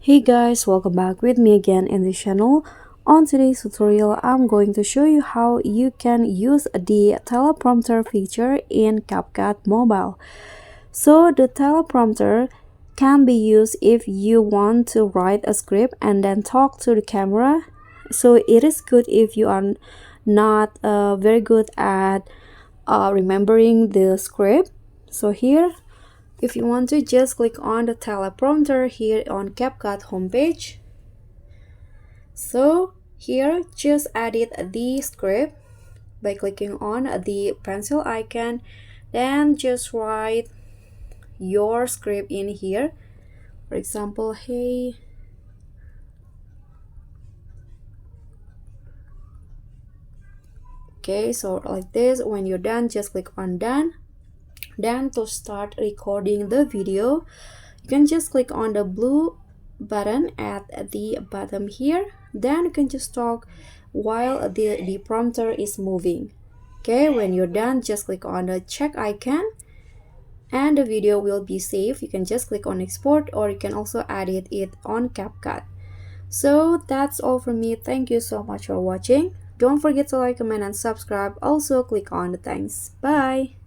Hey guys, welcome back with me again in the channel. On today's tutorial, I'm going to show you how you can use the teleprompter feature in CapCut Mobile. So the teleprompter can be used if you want to write a script and then talk to the camera. So it is good if you are not very good at remembering the script. So here, if you want to, just click on the teleprompter here on CapCut homepage. So here, just edit the script by clicking on the pencil icon, then just write your script in here. For example, hey, okay, so like this. When you're done, just click on done. Then to start recording the video, you can just click on the blue button at the bottom here. Then you can just talk while the prompter is moving. Okay, when you're done, just click on the check icon and the video will be saved. You can just click on export, or you can also edit it on CapCut. So that's all from me. Thank you so much for watching. Don't forget to like, comment, and subscribe. Also click on the thanks. Bye.